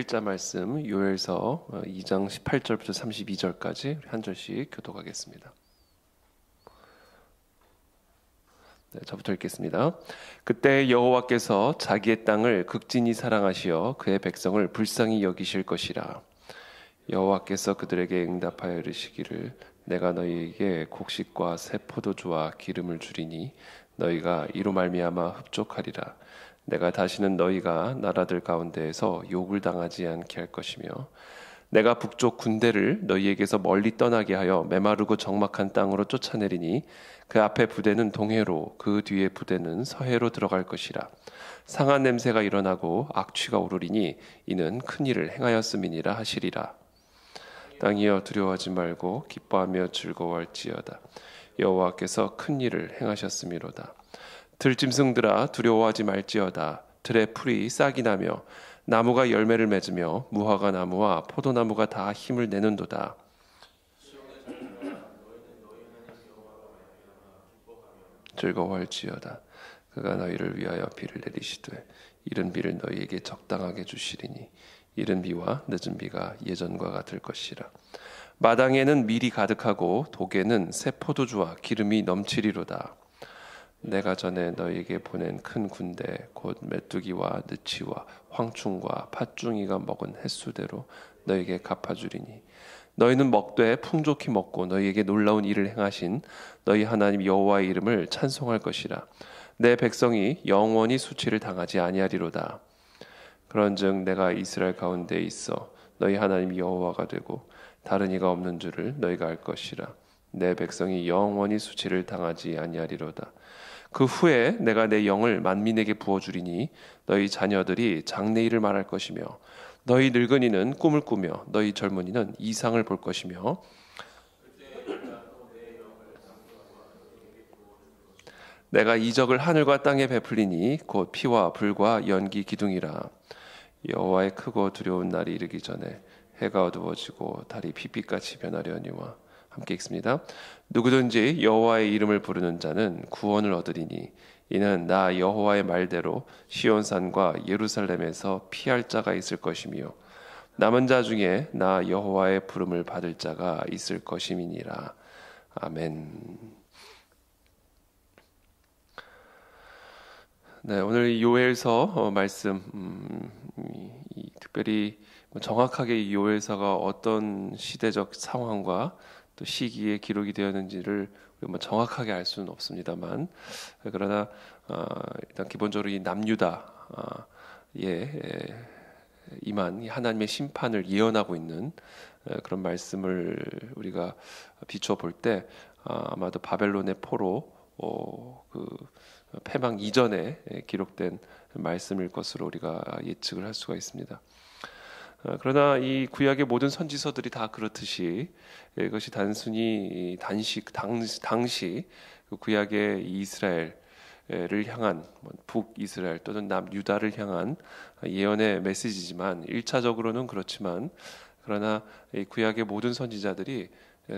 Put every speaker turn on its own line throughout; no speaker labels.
일자 말씀 요엘서 2장 18절부터 32절까지 한 절씩 교독하겠습니다. 네, 저부터 읽겠습니다. 그때 여호와께서 자기의 땅을 극진히 사랑하시어 그의 백성을 불쌍히 여기실 것이라. 여호와께서 그들에게 응답하여 이르시기를 내가 너희에게 곡식과 새 포도주와 기름을 주리니 너희가 이로 말미암아 흡족하리라. 내가 다시는 너희가 나라들 가운데에서 욕을 당하지 않게 할 것이며 내가 북쪽 군대를 너희에게서 멀리 떠나게 하여 메마르고 적막한 땅으로 쫓아내리니 그 앞에 부대는 동해로 그 뒤에 부대는 서해로 들어갈 것이라. 상한 냄새가 일어나고 악취가 오르리니 이는 큰 일을 행하였음이니라 하시리라. 땅이여 두려워하지 말고 기뻐하며 즐거워할지어다. 여호와께서 큰 일을 행하셨음이로다. 들짐승들아 두려워하지 말지어다. 들의 풀이 싹이 나며 나무가 열매를 맺으며 무화과 나무와 포도나무가 다 힘을 내는도다. 즐거워할지어다. 그가 너희를 위하여 비를 내리시되 이른 비를 너희에게 적당하게 주시리니 이른 비와 늦은 비가 예전과 같을 것이라. 마당에는 밀이 가득하고 독에는 새 포도주와 기름이 넘치리로다. 내가 전에 너희에게 보낸 큰 군대 곧 메뚜기와 느치와 황충과 팥중이가 먹은 횟수대로 너희에게 갚아주리니 너희는 먹되 풍족히 먹고 너희에게 놀라운 일을 행하신 너희 하나님 여호와의 이름을 찬송할 것이라. 내 백성이 영원히 수치를 당하지 아니하리로다. 그런즉 내가 이스라엘 가운데 있어 너희 하나님 여호와가 되고 다른 이가 없는 줄을 너희가 알 것이라. 내 백성이 영원히 수치를 당하지 아니하리로다. 그 후에 내가 내 영을 만민에게 부어주리니 너희 자녀들이 장래일을 말할 것이며 너희 늙은이는 꿈을 꾸며 너희 젊은이는 이상을 볼 것이며 내가 이적을 하늘과 땅에 베풀리니 곧 피와 불과 연기 기둥이라. 여호와의 크고 두려운 날이 이르기 전에 해가 어두워지고 달이 핏빛같이 변하려니와. 함께 읽습니다. 누구든지 여호와의 이름을 부르는 자는 구원을 얻으리니 이는 나 여호와의 말대로 시온산과 예루살렘에서 피할 자가 있을 것이며 남은 자 중에 나 여호와의 부름을 받을 자가 있을 것임이니라. 아멘. 네, 오늘 이 요엘서 말씀 특별히 정확하게 이 요엘서가 어떤 시대적 상황과 또 시기에 기록이 되었는지를 정확하게 알 수는 없습니다만 그러나 일단 기본적으로 이 남유다에 임한 하나님의 심판을 예언하고 있는 그런 말씀을 우리가 비추어 볼 때 아마도 바벨론의 포로 그 패망 이전에 기록된 말씀일 것으로 우리가 예측을 할 수가 있습니다. 그러나 이 구약의 모든 선지서들이 다 그렇듯이 이것이 단순히 당시 구약의 이스라엘을 향한 북이스라엘 또는 남유다를 향한 예언의 메시지지만 1차적으로는 그렇지만 그러나 이 구약의 모든 선지자들이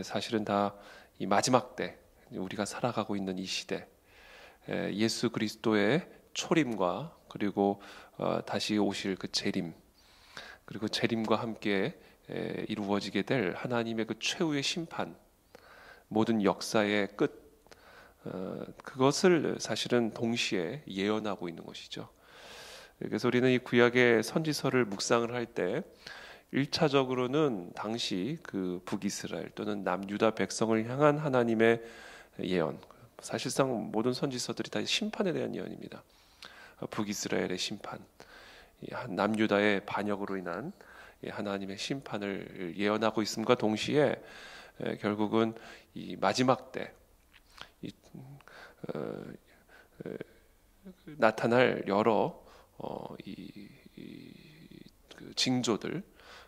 사실은 다 이 마지막 때 우리가 살아가고 있는 이 시대 예수 그리스도의 초림과 그리고 다시 오실 그 재림 그리고 재림과 함께 이루어지게 될 하나님의 그 최후의 심판, 모든 역사의 끝, 그것을 사실은 동시에 예언하고 있는 것이죠. 그래서 우리는 이 구약의 선지서를 묵상을 할 때 1차적으로는 당시 그 북이스라엘 또는 남유다 백성을 향한 하나님의 예언, 사실상 모든 선지서들이 다 심판에 대한 예언입니다. 북이스라엘의 심판, 남유다의 반역으로 인한 하나님의 심판을 예언하고 있음과 동시에 결국은 이 마지막 때 나타날 여러 그 징조들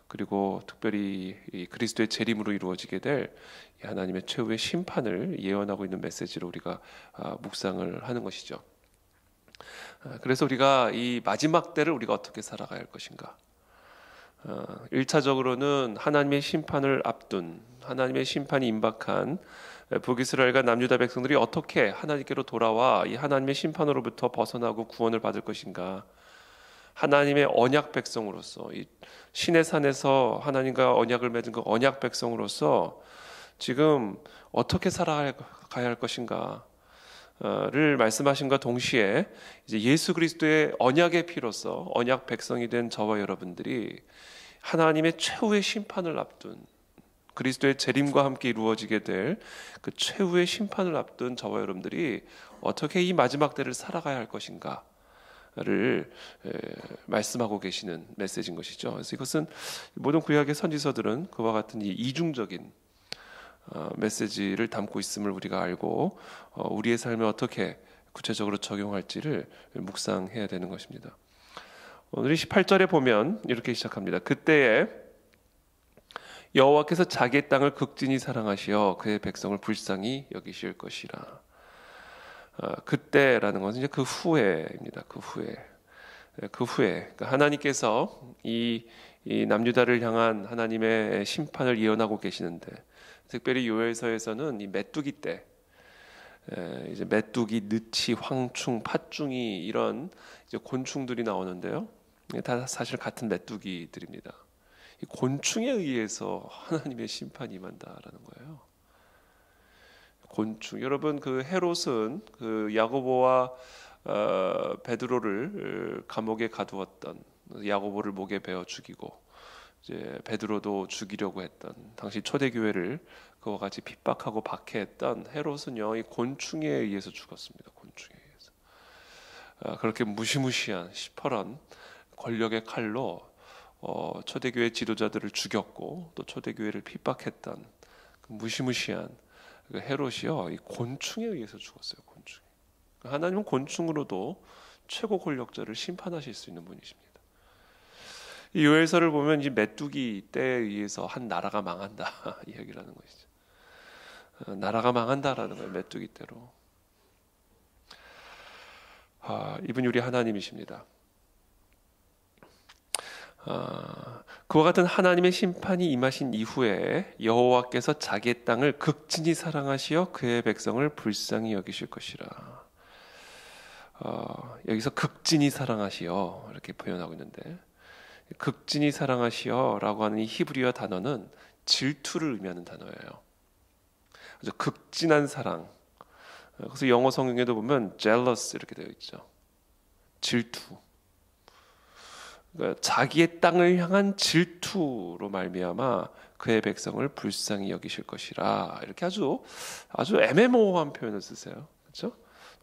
그리고 특별히 이 그리스도의 재림으로 이루어지게 될 하나님의 최후의 심판을 예언하고 있는 메시지로 우리가 묵상을 하는 것이죠. 그래서 우리가 이 마지막 때를 우리가 어떻게 살아가야 할 것인가? 1차적으로는 하나님의 심판을 앞둔 하나님의 심판이 임박한 북이스라엘과 남유다 백성들이 어떻게 하나님께로 돌아와 이 하나님의 심판으로부터 벗어나고 구원을 받을 것인가? 하나님의 언약 백성으로서, 이 신의 산에서 하나님과 언약을 맺은 그 언약 백성으로서 지금 어떻게 살아가야 할 것인가 를 말씀하신과 동시에 이제 예수 그리스도의 언약의 피로서 언약 백성이 된 저와 여러분들이 하나님의 최후의 심판을 앞둔, 그리스도의 재림과 함께 이루어지게 될 그 최후의 심판을 앞둔 저와 여러분들이 어떻게 이 마지막 때를 살아가야 할 것인가를 말씀하고 계시는 메시지인 것이죠. 그래서 이것은 모든 구약의 선지서들은 그와 같은 이 이중적인 메시지를 담고 있음을 우리가 알고 우리의 삶에 어떻게 구체적으로 적용할지를 묵상해야 되는 것입니다. 오늘 18절에 보면 이렇게 시작합니다. 그때에 여호와께서 자기의 땅을 극진히 사랑하시어 그의 백성을 불쌍히 여기실 것이라. 그때라는 것은 이제 그 후에입니다. 그 후에 그러니까 하나님께서 이 남유다를 향한 하나님의 심판을 예언하고 계시는데, 특별히 요엘서에서는 이 메뚜기 때, 이제 메뚜기, 느치, 황충, 팥중이 이런 이제 곤충들이 나오는데요. 다 사실 같은 메뚜기들입니다. 이 곤충에 의해서 하나님의 심판이 임한다라는 거예요. 곤충. 여러분, 그 헤롯은 그 야고보와 베드로를 감옥에 가두었던, 야고보를 목에 베어 죽이고 이제 베드로도 죽이려고 했던, 당시 초대교회를 그와 같이 핍박하고 박해했던 헤롯은요, 이 곤충에 의해서 죽었습니다. 곤충에 의해서. 그렇게 무시무시한 시퍼런 권력의 칼로 초대교회 지도자들을 죽였고 또 초대교회를 핍박했던 그 무시무시한 그 헤롯이요, 이 곤충에 의해서 죽었어요. 곤충. 하나님은 곤충으로도 최고 권력자를 심판하실 수 있는 분이십니다. 이 요엘서를 보면 이 메뚜기 때에 의해서 한 나라가 망한다 이 얘기를 하는 것이죠. 나라가 망한다라는 거예요. 메뚜기 때로. 이분이 우리 하나님이십니다. 그와 같은 하나님의 심판이 임하신 이후에 여호와께서 자기의 땅을 극진히 사랑하시어 그의 백성을 불쌍히 여기실 것이라. 여기서 극진히 사랑하시어 이렇게 표현하고 있는데, 극진히 사랑하시어라고 하는 이 히브리어 단어는 질투를 의미하는 단어예요. 아주 극진한 사랑. 그래서 영어 성경에도 보면 jealous 이렇게 되어 있죠. 질투. 그러니까 자기의 땅을 향한 질투로 말미암아 그의 백성을 불쌍히 여기실 것이라. 이렇게 아주 애매모호한 표현을 쓰세요. 그렇죠?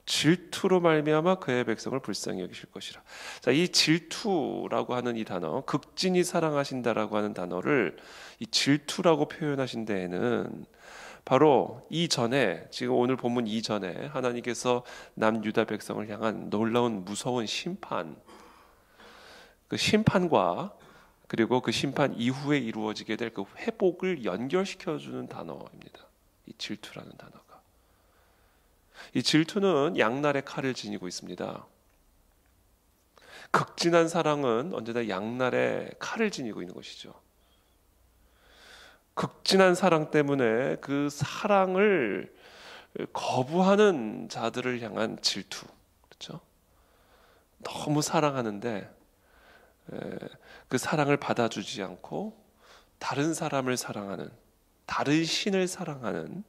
질투로 말미암아 그의 백성을 불쌍히 여기실 것이라. 자, 이 질투라고 하는 이 단어, 극진히 사랑하신다라고 하는 단어를 이 질투라고 표현하신 데에는 바로 이전에, 지금 오늘 본문 이전에 하나님께서 남유다 백성을 향한 놀라운 무서운 심판, 그 심판과 그리고 그 심판 이후에 이루어지게 될 그 회복을 연결시켜주는 단어입니다. 이 질투라는 단어가. 이 질투는 양날의 칼을 지니고 있습니다. 극진한 사랑은 언제나 양날의 칼을 지니고 있는 것이죠. 극진한 사랑 때문에 그 사랑을 거부하는 자들을 향한 질투, 그렇죠? 너무 사랑하는데 그 사랑을 받아주지 않고 다른 사람을 사랑하는, 다른 신을 사랑하는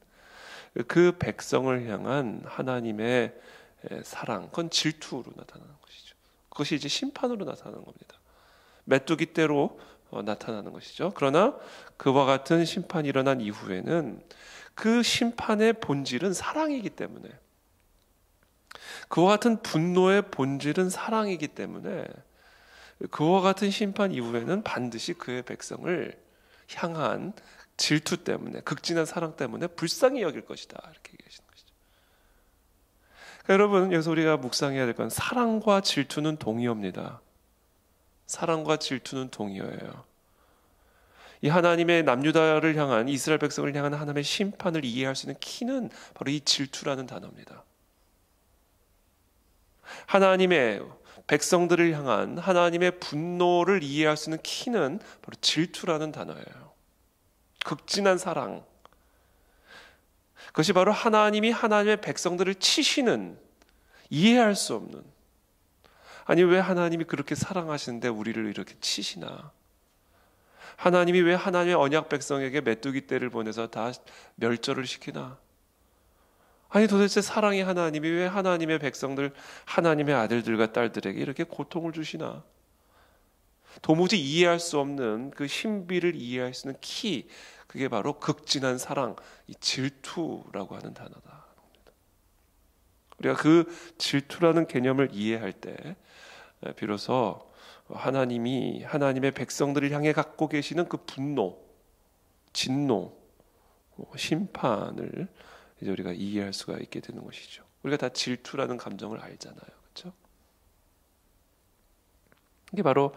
그 백성을 향한 하나님의 사랑, 그건 질투로 나타나는 것이죠. 그것이 이제 심판으로 나타나는 겁니다. 메뚜기 떼로 나타나는 것이죠. 그러나 그와 같은 심판이 일어난 이후에는 그 심판의 본질은 사랑이기 때문에, 그와 같은 분노의 본질은 사랑이기 때문에 그와 같은 심판 이후에는 반드시 그의 백성을 향한 질투 때문에, 극진한 사랑 때문에 불쌍히 여길 것이다, 이렇게 얘기하시는 것이죠. 그러니까 여러분, 여기서 우리가 묵상해야 될 건 사랑과 질투는 동의어입니다. 사랑과 질투는 동의어예요. 이 하나님의 남유다를 향한, 이스라엘 백성을 향한 하나님의 심판을 이해할 수 있는 키는 바로 이 질투라는 단어입니다. 하나님의 백성들을 향한 하나님의 분노를 이해할 수 있는 키는 바로 질투라는 단어예요. 극진한 사랑. 그것이 바로 하나님이 하나님의 백성들을 치시는, 이해할 수 없는, 아니 왜 하나님이 그렇게 사랑하시는데 우리를 이렇게 치시나? 하나님이 왜 하나님의 언약 백성에게 메뚜기 떼를 보내서 다 멸절을 시키나? 아니 도대체 사랑의 하나님이 왜 하나님의 백성들, 하나님의 아들들과 딸들에게 이렇게 고통을 주시나? 도무지 이해할 수 없는 그 신비를 이해할 수 있는 키, 그게 바로 극진한 사랑, 이 질투라고 하는 단어다. 우리가 그 질투라는 개념을 이해할 때 비로소 하나님이 하나님의 백성들을 향해 갖고 계시는 그 분노, 진노, 심판을 이제 우리가 이해할 수가 있게 되는 것이죠. 우리가 다 질투라는 감정을 알잖아요, 그렇죠? 이게 바로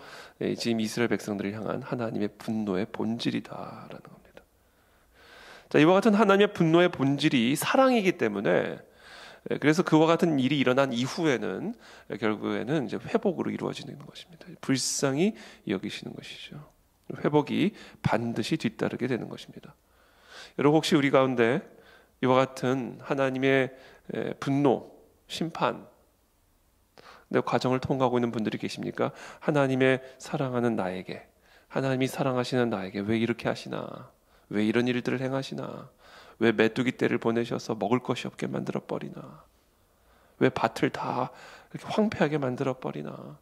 지금 이스라엘 백성들을 향한 하나님의 분노의 본질이다라는 겁니다. 자, 이와 같은 하나님의 분노의 본질이 사랑이기 때문에, 그래서 그와 같은 일이 일어난 이후에는 결국에는 이제 회복으로 이루어지는 것입니다. 불쌍히 여기시는 것이죠. 회복이 반드시 뒤따르게 되는 것입니다. 여러분 혹시 우리 가운데 이와 같은 하나님의 분노, 심판, 내 과정을 통과하고 있는 분들이 계십니까? 하나님의 사랑하는 나에게, 하나님이 사랑하시는 나에게 왜 이렇게 하시나? 왜 이런 일들을 행하시나? 왜 메뚜기 떼를 보내셔서 먹을 것이 없게 만들어 버리나? 왜 밭을 다 이렇게 황폐하게 만들어 버리나?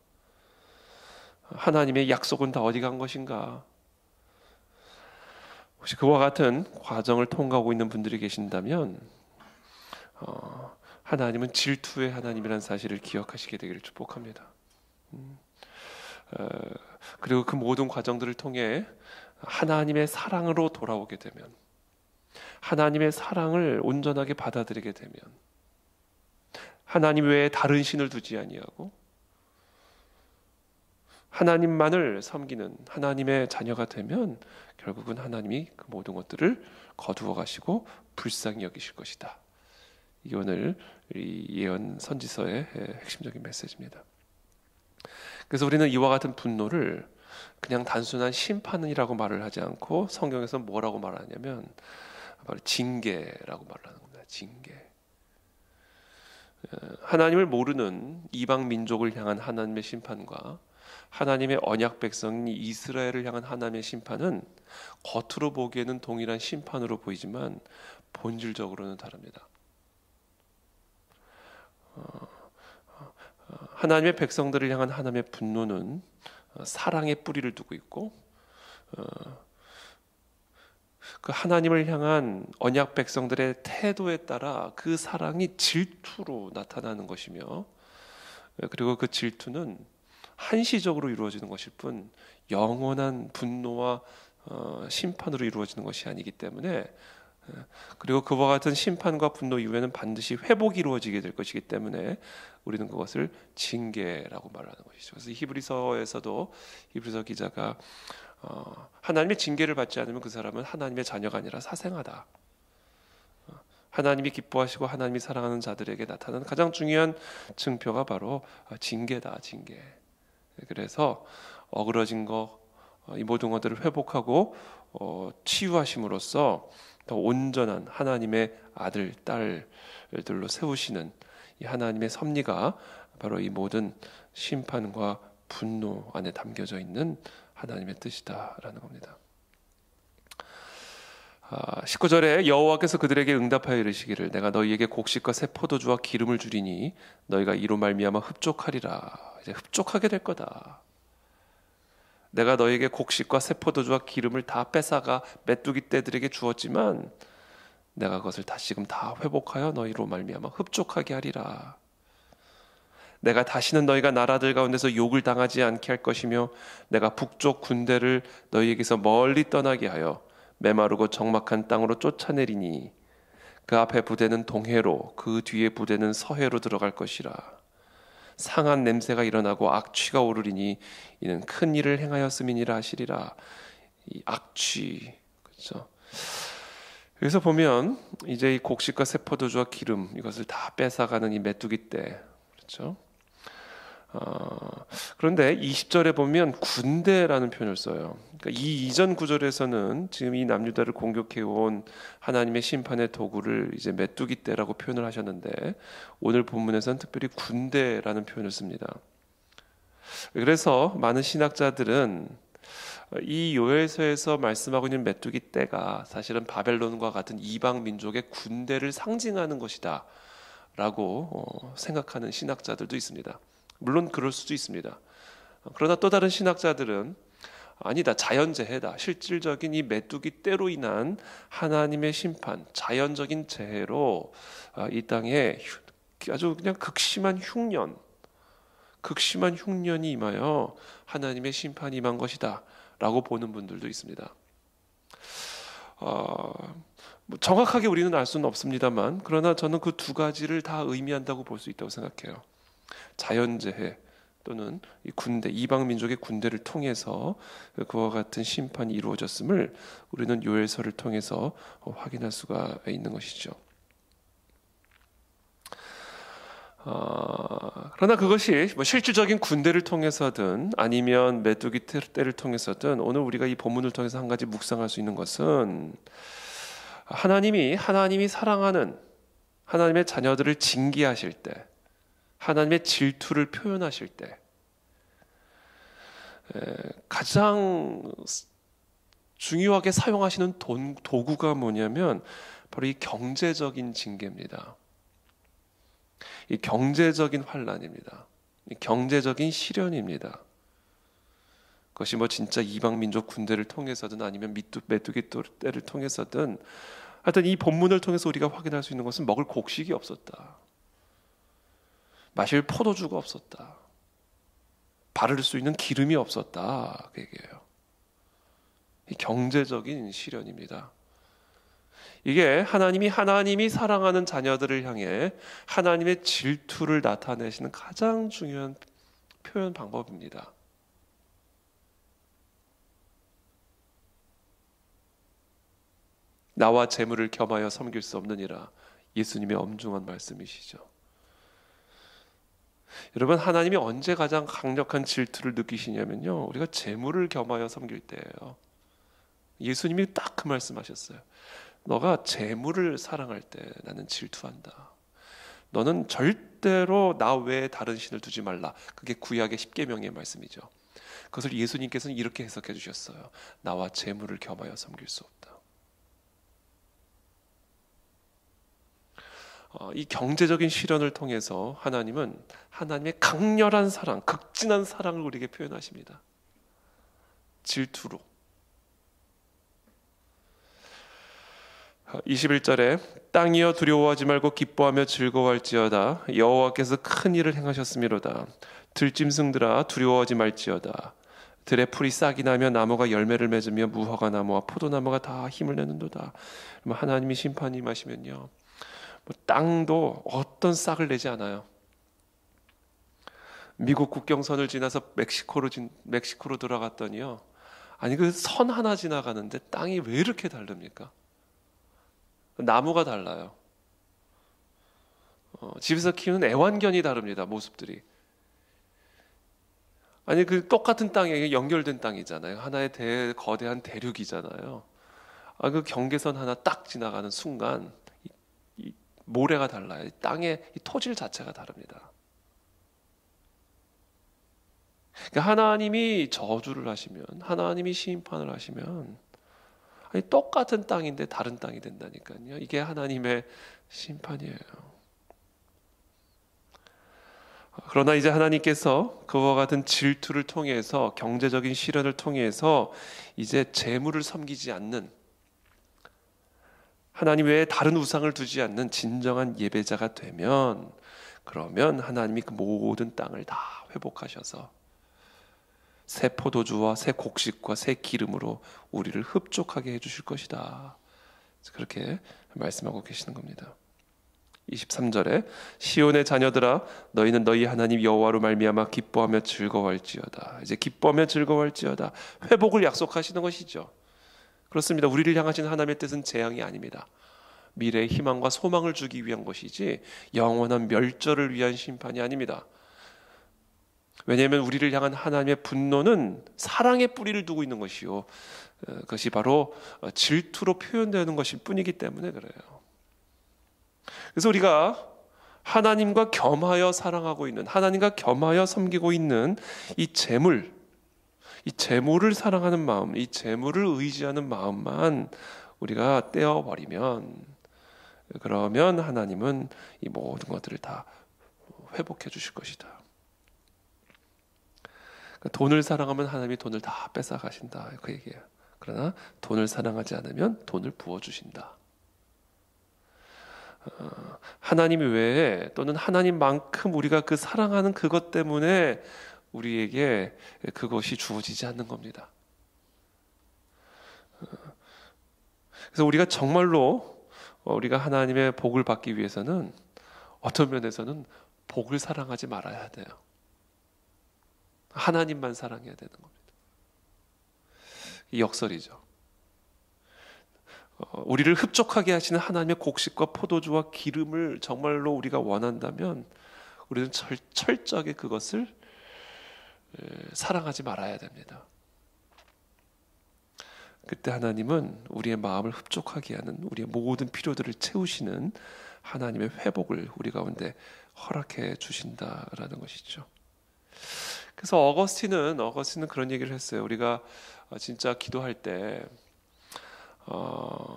하나님의 약속은 다 어디 간 것인가? 혹시 그와 같은 과정을 통과하고 있는 분들이 계신다면 하나님은 질투의 하나님이라는 사실을 기억하시게 되기를 축복합니다. 그리고 그 모든 과정들을 통해 하나님의 사랑으로 돌아오게 되면, 하나님의 사랑을 온전하게 받아들이게 되면, 하나님 외에 다른 신을 두지 아니하고 하나님만을 섬기는 하나님의 자녀가 되면 결국은 하나님이 그 모든 것들을 거두어 가시고 불쌍히 여기실 것이다. 이게 오늘 이 예언 선지서의 핵심적인 메시지입니다. 그래서 우리는 이와 같은 분노를 그냥 단순한 심판이라고 말을 하지 않고 성경에서 뭐라고 말하냐면 바로 징계라고 말을 하는 겁니다. 징계. 하나님을 모르는 이방 민족을 향한 하나님의 심판과 하나님의 언약 백성인 이스라엘을 향한 하나님의 심판은 겉으로 보기에는 동일한 심판으로 보이지만 본질적으로는 다릅니다. 하나님의 백성들을 향한 하나님의 분노는 사랑의 뿌리를 두고 있고, 그 하나님을 향한 언약 백성들의 태도에 따라 그 사랑이 질투로 나타나는 것이며, 그리고 그 질투는 한시적으로 이루어지는 것일 뿐 영원한 분노와 심판으로 이루어지는 것이 아니기 때문에, 그리고 그와 같은 심판과 분노 이후에는 반드시 회복이 이루어지게 될 것이기 때문에 우리는 그것을 징계라고 말하는 것이죠. 그래서 히브리서에서도 히브리서 기자가 하나님의 징계를 받지 않으면 그 사람은 하나님의 자녀가 아니라 사생아다. 하나님이 기뻐하시고 하나님이 사랑하는 자들에게 나타나는 가장 중요한 증표가 바로 징계다, 징계. 그래서 어그러진 거, 이 모든 것들을 회복하고 치유하심으로써 더 온전한 하나님의 아들, 딸들로 세우시는 이 하나님의 섭리가 바로 이 모든 심판과 분노 안에 담겨져 있는 하나님의 뜻이다라는 겁니다. 19절에 여호와께서 그들에게 응답하여 이르시기를 내가 너희에게 곡식과 새 포도주와 기름을 주리니 너희가 이로 말미암아 흡족하리라. 이제 흡족하게 될 거다. 내가 너희에게 곡식과 새 포도주와 기름을 다 뺏어가 메뚜기 떼들에게 주었지만 내가 그것을 다시금 다 회복하여 너희로 말미암아 흡족하게 하리라. 내가 다시는 너희가 나라들 가운데서 욕을 당하지 않게 할 것이며 내가 북쪽 군대를 너희에게서 멀리 떠나게 하여 메마르고 적막한 땅으로 쫓아내리니 그 앞에 부대는 동해로 그 뒤에 부대는 서해로 들어갈 것이라. 상한 냄새가 일어나고 악취가 오르리니 이는 큰 일을 행하였음이니라 하시리라. 이 악취, 그렇죠? 그래서 보면 이제 이 곡식과 새 포도주와 기름 이것을 다 뺏어가는 이 메뚜기 떼, 그렇죠? 그런데 20절에 보면 군대라는 표현을 써요. 그러니까 이 이전 구절에서는 지금 이 남유다를 공격해온 하나님의 심판의 도구를 이제 메뚜기 떼라고 표현을 하셨는데 오늘 본문에서는 특별히 군대라는 표현을 씁니다. 그래서 많은 신학자들은 이 요엘서에서 말씀하고 있는 메뚜기 떼가 사실은 바벨론과 같은 이방 민족의 군대를 상징하는 것이다 라고 생각하는 신학자들도 있습니다. 물론 그럴 수도 있습니다. 그러나 또 다른 신학자들은 아니다, 자연재해다. 실질적인 이 메뚜기 떼로 인한 하나님의 심판, 자연적인 재해로 이 땅에 아주 그냥 극심한 흉년이 임하여 하나님의 심판이 임한 것이다 라고 보는 분들도 있습니다. 정확하게 우리는 알 수는 없습니다만, 그러나 저는 그 두 가지를 다 의미한다고 볼 수 있다고 생각해요. 자연재해 또는 이 군대, 이방 민족의 군대를 통해서 그와 같은 심판이 이루어졌음을 우리는 요엘서를 통해서 확인할 수가 있는 것이죠. 그러나 그것이 실질적인 군대를 통해서든 아니면 메뚜기 떼를 통해서든 오늘 우리가 이 본문을 통해서 한 가지 묵상할 수 있는 것은 하나님이 사랑하는 하나님의 자녀들을 징계하실 때, 하나님의 질투를 표현하실 때 가장 중요하게 사용하시는 도구가 뭐냐면 바로 이 경제적인 징계입니다. 이 경제적인 환난입니다. 이 경제적인 시련입니다. 그것이 진짜 이방 민족 군대를 통해서든 아니면 메뚜기 떼를 통해서든 하여튼 이 본문을 통해서 우리가 확인할 수 있는 것은 먹을 곡식이 없었다. 마실 포도주가 없었다. 바를 수 있는 기름이 없었다. 그 얘기예요. 이 경제적인 시련입니다. 이게 하나님이 사랑하는 자녀들을 향해 하나님의 질투를 나타내시는 가장 중요한 표현 방법입니다. 나와 재물을 겸하여 섬길 수 없느니라. 예수님의 엄중한 말씀이시죠. 여러분, 하나님이 언제 가장 강력한 질투를 느끼시냐면요, 우리가 재물을 겸하여 섬길 때예요. 예수님이 딱 그 말씀하셨어요. 너가 재물을 사랑할 때 나는 질투한다. 너는 절대로 나 외에 다른 신을 두지 말라. 그게 구약의 십계명의 말씀이죠. 그것을 예수님께서는 이렇게 해석해 주셨어요. 나와 재물을 겸하여 섬길 수 없다. 이 경제적인 시련을 통해서 하나님은 하나님의 강렬한 사랑, 극진한 사랑을 우리에게 표현하십니다. 질투로. 21절에 땅이여 두려워하지 말고 기뻐하며 즐거워할지어다. 여호와께서 큰 일을 행하셨음이로다. 들짐승들아 두려워하지 말지어다. 들의 풀이 싹이 나며 나무가 열매를 맺으며 무화과 나무와 포도나무가 다 힘을 내는도다. 하나님이 심판이 임하시면요, 땅도 어떤 싹을 내지 않아요. 미국 국경선을 지나서 멕시코로 들어갔더니요, 아니 그 선 하나 지나가는데 땅이 왜 이렇게 다릅니까? 나무가 달라요. 집에서 키우는 애완견이 다릅니다. 모습들이. 아니 그 똑같은 땅에 연결된 땅이잖아요. 하나의 거대한 대륙이잖아요. 그 경계선 하나 딱 지나가는 순간 이 모래가 달라요. 땅의 이 토질 자체가 다릅니다. 그러니까 하나님이 저주를 하시면, 하나님이 심판을 하시면, 아니 똑같은 땅인데 다른 땅이 된다니까요. 이게 하나님의 심판이에요. 그러나 이제 하나님께서 그와 같은 질투를 통해서, 경제적인 시련을 통해서 이제 재물을 섬기지 않는, 하나님 외에 다른 우상을 두지 않는 진정한 예배자가 되면, 그러면 하나님이 그 모든 땅을 다 회복하셔서 새 포도주와 새 곡식과 새 기름으로 우리를 흡족하게 해주실 것이다. 그렇게 말씀하고 계시는 겁니다. 23절에 시온의 자녀들아 너희는 너희 하나님 여호와로 말미암아 기뻐하며 즐거워할지어다. 이제 기뻐하며 즐거워할지어다. 회복을 약속하시는 것이죠. 그렇습니다. 우리를 향하신 하나님의 뜻은 재앙이 아닙니다. 미래의 희망과 소망을 주기 위한 것이지 영원한 멸절을 위한 심판이 아닙니다. 왜냐하면 우리를 향한 하나님의 분노는 사랑의 뿌리를 두고 있는 것이요, 그것이 바로 질투로 표현되는 것일 뿐이기 때문에 그래요. 그래서 우리가 하나님과 겸하여 사랑하고 있는, 하나님과 겸하여 섬기고 있는 이 재물을 사랑하는 마음, 이 재물을 의지하는 마음만 우리가 떼어버리면, 그러면 하나님은 이 모든 것들을 다 회복해 주실 것이다. 돈을 사랑하면 하나님이 돈을 다 뺏어 가신다, 그 얘기예요. 그러나 돈을 사랑하지 않으면 돈을 부어 주신다. 하나님 외에, 또는 하나님만큼 우리가 그 사랑하는 그것 때문에 우리에게 그것이 주어지지 않는 겁니다. 그래서 우리가 정말로 우리가 하나님의 복을 받기 위해서는 어떤 면에서는 복을 사랑하지 말아야 돼요. 하나님만 사랑해야 되는 겁니다. 이 역설이죠. 우리를 흡족하게 하시는 하나님의 곡식과 포도주와 기름을 정말로 우리가 원한다면 우리는 철저하게 그것을 사랑하지 말아야 됩니다. 그때 하나님은 우리의 마음을 흡족하게 하는, 우리의 모든 필요들을 채우시는 하나님의 회복을 우리 가운데 허락해 주신다라는 것이죠. 그래서 어거스틴은 그런 얘기를 했어요. 우리가 진짜 기도할 때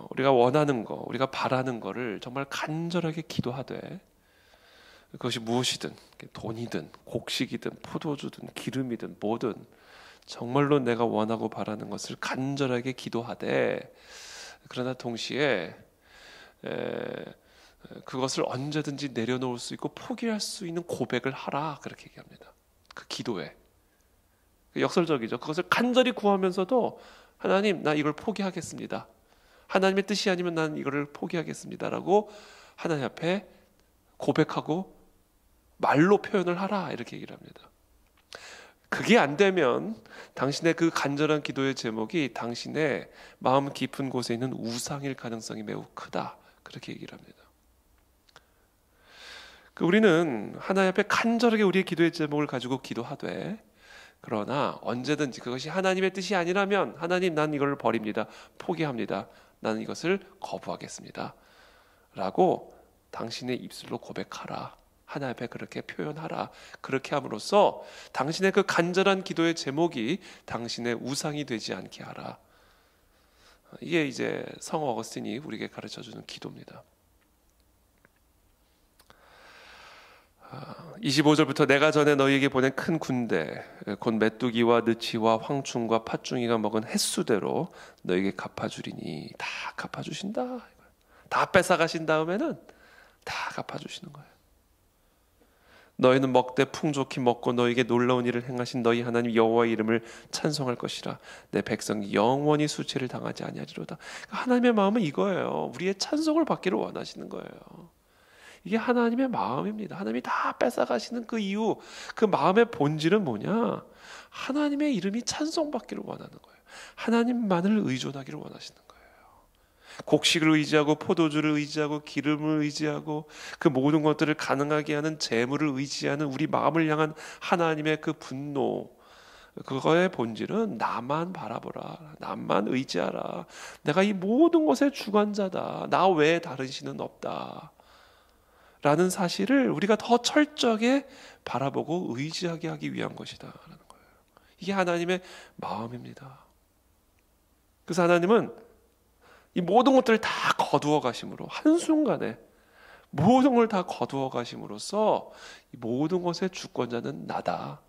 우리가 원하는 거, 우리가 바라는 거를 정말 간절하게 기도하되, 그것이 무엇이든, 돈이든 곡식이든 포도주든 기름이든 뭐든 정말로 내가 원하고 바라는 것을 간절하게 기도하되, 그러나 동시에 그것을 언제든지 내려놓을 수 있고 포기할 수 있는 고백을 하라, 그렇게 얘기합니다. 그 기도에 역설적이죠. 그것을 간절히 구하면서도 하나님, 나 이걸 포기하겠습니다. 하나님의 뜻이 아니면 난 이거를 포기하겠습니다라고 하나님 앞에 고백하고 말로 표현을 하라, 이렇게 얘기를 합니다. 그게 안 되면 당신의 그 간절한 기도의 제목이 당신의 마음 깊은 곳에 있는 우상일 가능성이 매우 크다, 그렇게 얘기를 합니다. 우리는 하나님 앞에 간절하게 우리의 기도의 제목을 가지고 기도하되, 그러나 언제든지 그것이 하나님의 뜻이 아니라면 하나님, 난 이걸 버립니다, 포기합니다, 나는 이것을 거부하겠습니다 라고 당신의 입술로 고백하라. 하나님 앞에 그렇게 표현하라. 그렇게 함으로써 당신의 그 간절한 기도의 제목이 당신의 우상이 되지 않게 하라. 이게 이제 성 어거스틴이 우리에게 가르쳐주는 기도입니다. 25절부터 내가 전에 너희에게 보낸 큰 군대 곧 메뚜기와 느치와 황충과 팥중이가 먹은 횟수대로 너희에게 갚아주리니, 다 갚아주신다. 다 뺏어가신 다음에는 다 갚아주시는 거예요. 너희는 먹되 풍족히 먹고 너희에게 놀라운 일을 행하신 너희 하나님 여호와의 이름을 찬송할 것이라. 내 백성이 영원히 수치를 당하지 아니하리로다. 하나님의 마음은 이거예요. 우리의 찬송을 받기를 원하시는 거예요. 이게 하나님의 마음입니다. 하나님이 다 뺏어가시는 그 이유, 그 마음의 본질은 뭐냐? 하나님의 이름이 찬송받기를 원하는 거예요. 하나님만을 의존하기를 원하시는 거예요. 곡식을 의지하고 포도주를 의지하고 기름을 의지하고 그 모든 것들을 가능하게 하는 재물을 의지하는 우리 마음을 향한 하나님의 그 분노, 그거의 본질은 나만 바라보라, 나만 의지하라, 내가 이 모든 것의 주관자다, 나 외에 다른 신은 없다 라는 사실을 우리가 더 철저하게 바라보고 의지하게 하기 위한 것이다 라는 거예요. 이게 하나님의 마음입니다. 그래서 하나님은 이 모든 것들을 다 거두어 가심으로, 한순간에 모든 걸 다 거두어 가심으로써 이 모든 것의 주권자는 나다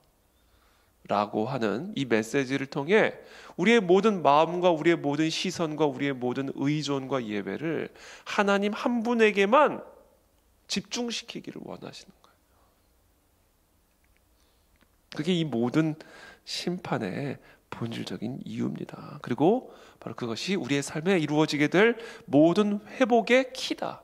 라고 하는 이 메시지를 통해 우리의 모든 마음과 우리의 모든 시선과 우리의 모든 의존과 예배를 하나님 한 분에게만 집중시키기를 원하시는 거예요. 그게 이 모든 심판의 본질적인 이유입니다. 그리고 바로 그것이 우리의 삶에 이루어지게 될 모든 회복의 키다.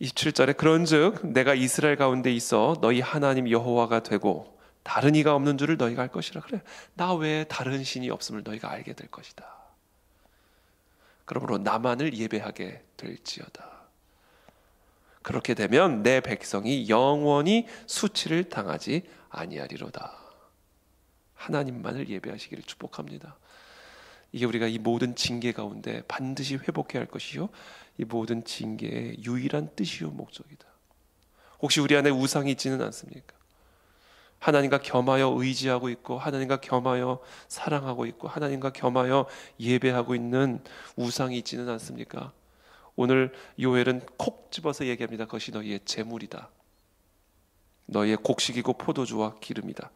27절에 그런즉 내가 이스라엘 가운데 있어 너희 하나님 여호와가 되고 다른 이가 없는 줄을 너희가 알 것이라. 그래, 나 외에 다른 신이 없음을 너희가 알게 될 것이다. 그러므로 나만을 예배하게 될지어다. 그렇게 되면 내 백성이 영원히 수치를 당하지 아니하리로다. 하나님만을 예배하시기를 축복합니다. 이게 우리가 이 모든 징계 가운데 반드시 회복해야 할 것이요, 이 모든 징계의 유일한 뜻이요 목적이다. 혹시 우리 안에 우상이 있지는 않습니까? 하나님과 겸하여 의지하고 있고, 하나님과 겸하여 사랑하고 있고, 하나님과 겸하여 예배하고 있는 우상이 있지는 않습니까? 오늘 요엘은 콕 집어서 얘기합니다. 그것이 너희의 재물이다. 너희의 곡식이고 포도주와 기름이다.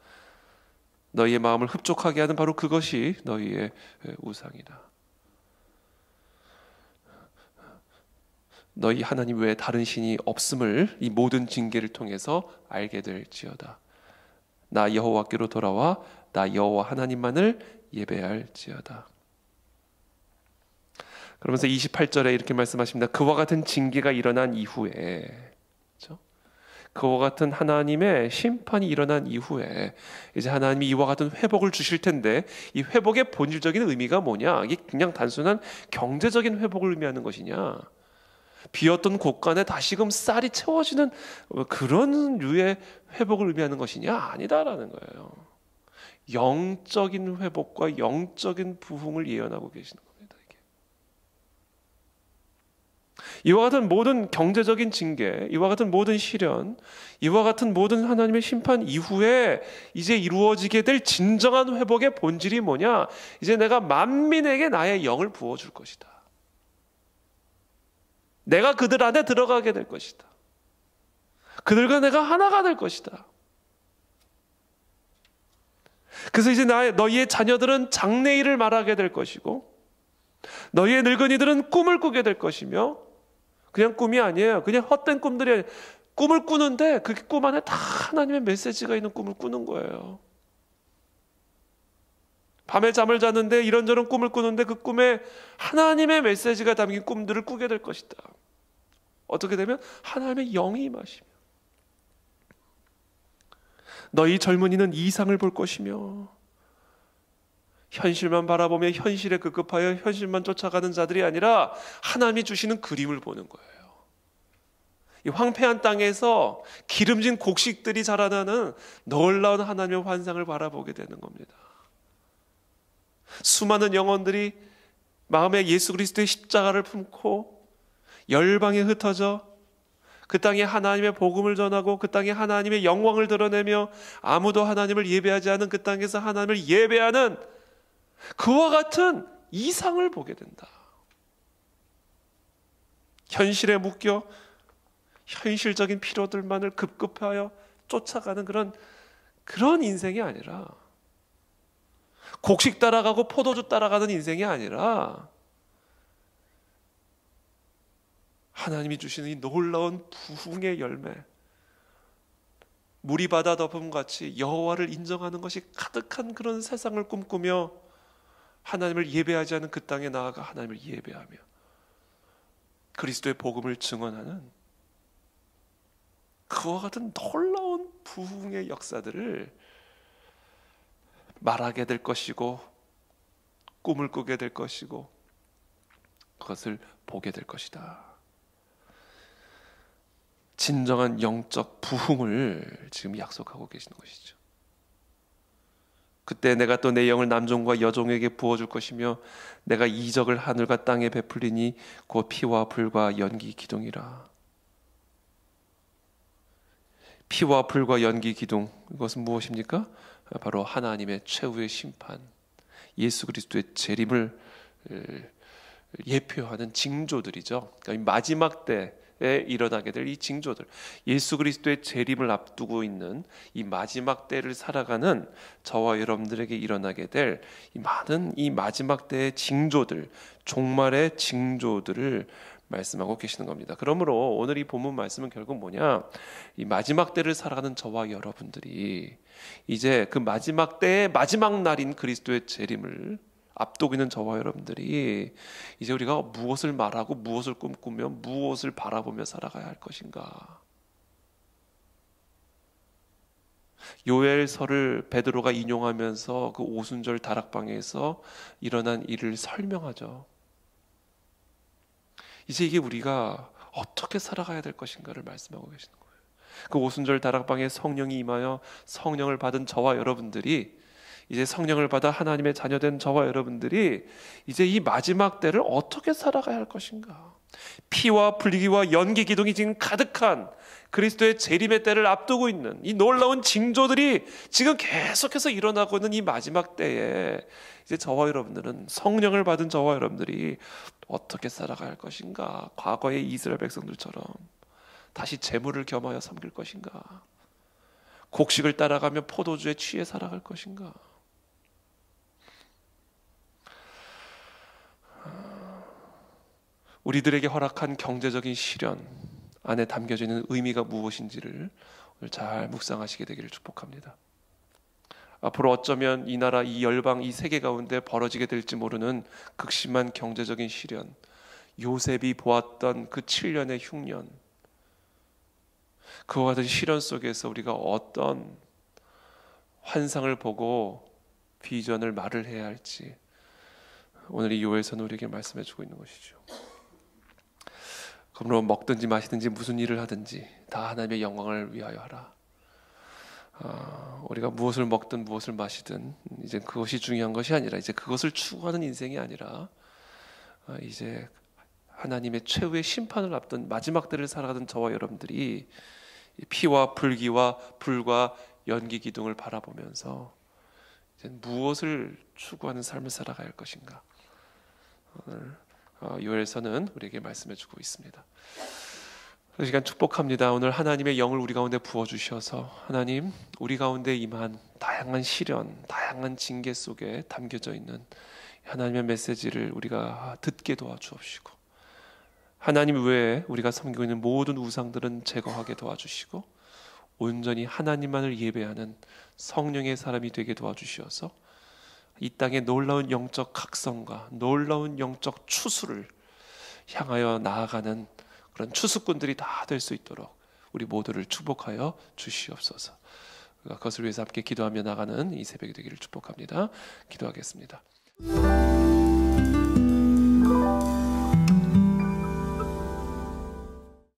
너희의 마음을 흡족하게 하는 바로 그것이 너희의 우상이다. 너희 하나님 외에 다른 신이 없음을 이 모든 징계를 통해서 알게 될지어다. 나 여호와께로 돌아와 나 여호와 하나님만을 예배할지어다. 그러면서 28절에 이렇게 말씀하십니다. 그와 같은 징계가 일어난 이후에, 그렇죠? 그와 같은 하나님의 심판이 일어난 이후에 이제 하나님이 이와 같은 회복을 주실 텐데, 이 회복의 본질적인 의미가 뭐냐? 이게 그냥 단순한 경제적인 회복을 의미하는 것이냐? 비었던 곳간에 다시금 쌀이 채워지는 그런 류의 회복을 의미하는 것이냐? 아니다라는 거예요. 영적인 회복과 영적인 부흥을 예언하고 계시는 겁니다. 이와 같은 모든 경제적인 징계, 이와 같은 모든 시련, 이와 같은 모든 하나님의 심판 이후에 이제 이루어지게 될 진정한 회복의 본질이 뭐냐? 이제 내가 만민에게 나의 영을 부어줄 것이다. 내가 그들 안에 들어가게 될 것이다. 그들과 내가 하나가 될 것이다. 그래서 이제 너희의 자녀들은 장래일을 말하게 될 것이고, 너희의 늙은이들은 꿈을 꾸게 될 것이며, 그냥 꿈이 아니에요. 그냥 헛된 꿈들이 아니에요. 꿈을 꾸는데 그 꿈 안에 다 하나님의 메시지가 있는 꿈을 꾸는 거예요. 밤에 잠을 자는데 이런저런 꿈을 꾸는데 그 꿈에 하나님의 메시지가 담긴 꿈들을 꾸게 될 것이다. 어떻게 되면 하나님의 영이 임하시며, 너희 젊은이는 이상을 볼 것이며, 현실만 바라보며 현실에 급급하여 현실만 쫓아가는 자들이 아니라 하나님이 주시는 그림을 보는 거예요. 이 황폐한 땅에서 기름진 곡식들이 자라나는 놀라운 하나님의 환상을 바라보게 되는 겁니다. 수많은 영혼들이 마음에 예수 그리스도의 십자가를 품고 열방에 흩어져 그 땅에 하나님의 복음을 전하고 그 땅에 하나님의 영광을 드러내며 아무도 하나님을 예배하지 않은 그 땅에서 하나님을 예배하는 그와 같은 이상을 보게 된다. 현실에 묶여 현실적인 필요들만을 급급하여 쫓아가는 그런 인생이 아니라, 곡식 따라가고 포도주 따라가는 인생이 아니라, 하나님이 주시는 이 놀라운 부흥의 열매, 물이 바다 덮음같이 여호와를 인정하는 것이 가득한 그런 세상을 꿈꾸며 하나님을 예배하지 않은 그 땅에 나아가 하나님을 예배하며 그리스도의 복음을 증언하는 그와 같은 놀라운 부흥의 역사들을 말하게 될 것이고, 꿈을 꾸게 될 것이고, 그것을 보게 될 것이다. 진정한 영적 부흥을 지금 약속하고 계시는 것이죠. 그때 내가 또 내 영을 남종과 여종에게 부어줄 것이며 내가 이적을 하늘과 땅에 베풀리니 곧 피와 불과 연기 기둥이라. 피와 불과 연기 기둥, 이것은 무엇입니까? 바로 하나님의 최후의 심판, 예수 그리스도의 재림을 예표하는 징조들이죠. 그러니까 마지막 때에 일어나게 될 이 징조들, 예수 그리스도의 재림을 앞두고 있는 이 마지막 때를 살아가는 저와 여러분들에게 일어나게 될 이 많은 이 마지막 때의 징조들, 종말의 징조들을 말씀하고 계시는 겁니다. 그러므로 오늘 이 본문 말씀은 결국 뭐냐? 이 마지막 때를 살아가는 저와 여러분들이 이제 그 마지막 때의 마지막 날인 그리스도의 재림을 앞두고 있는 저와 여러분들이 이제 우리가 무엇을 말하고 무엇을 꿈꾸며 무엇을 바라보며 살아가야 할 것인가? 요엘서를 베드로가 인용하면서 그 오순절 다락방에서 일어난 일을 설명하죠. 이제 이게 우리가 어떻게 살아가야 될 것인가를 말씀하고 계시는 거예요. 그 오순절 다락방에 성령이 임하여 성령을 받은 저와 여러분들이 이제 성령을 받아 하나님의 자녀된 저와 여러분들이 이제 이 마지막 때를 어떻게 살아가야 할 것인가. 피와 불기와 연기 기둥이 지금 가득한 그리스도의 재림의 때를 앞두고 있는 이 놀라운 징조들이 지금 계속해서 일어나고 있는 이 마지막 때에 이제 저와 여러분들은, 성령을 받은 저와 여러분들이 어떻게 살아갈 것인가. 과거의 이스라엘 백성들처럼 다시 재물을 겸하여 섬길 것인가, 곡식을 따라가며 포도주에 취해 살아갈 것인가. 우리들에게 허락한 경제적인 시련 안에 담겨져 있는 의미가 무엇인지를 오늘 잘 묵상하시게 되기를 축복합니다. 앞으로 어쩌면 이 나라, 이 열방, 이 세계 가운데 벌어지게 될지 모르는 극심한 경제적인 시련, 요셉이 보았던 그 7년의 흉년, 그와 같은 시련 속에서 우리가 어떤 환상을 보고 비전을 말을 해야 할지 오늘 이 요에서는 우리에게 말씀해 주고 있는 것이죠. 그러므로 먹든지 마시든지 무슨 일을 하든지 다 하나님의 영광을 위하여 하라. 우리가 무엇을 먹든 무엇을 마시든 이제 그것이 중요한 것이 아니라, 이제 그것을 추구하는 인생이 아니라 이제 하나님의 최후의 심판을 앞둔 마지막 때를 살아가던 저와 여러분들이 피와 불기와 불과 연기 기둥을 바라보면서 이제 무엇을 추구하는 삶을 살아가야 할 것인가, 오늘 요엘서는 우리에게 말씀해주고 있습니다. 이 시간 축복합니다. 오늘 하나님의 영을 우리 가운데 부어주셔서 하나님, 우리 가운데 임한 다양한 시련, 다양한 징계 속에 담겨져 있는 하나님의 메시지를 우리가 듣게 도와주옵시고, 하나님 외에 우리가 섬기고 있는 모든 우상들은 제거하게 도와주시고, 온전히 하나님만을 예배하는 성령의 사람이 되게 도와주시어서 이 땅의 놀라운 영적 각성과 놀라운 영적 추수를 향하여 나아가는 그런 추수꾼들이 다 될 수 있도록 우리 모두를 축복하여 주시옵소서. 그것을 위해서 함께 기도하며 나가는 이 새벽이 되기를 축복합니다. 기도하겠습니다.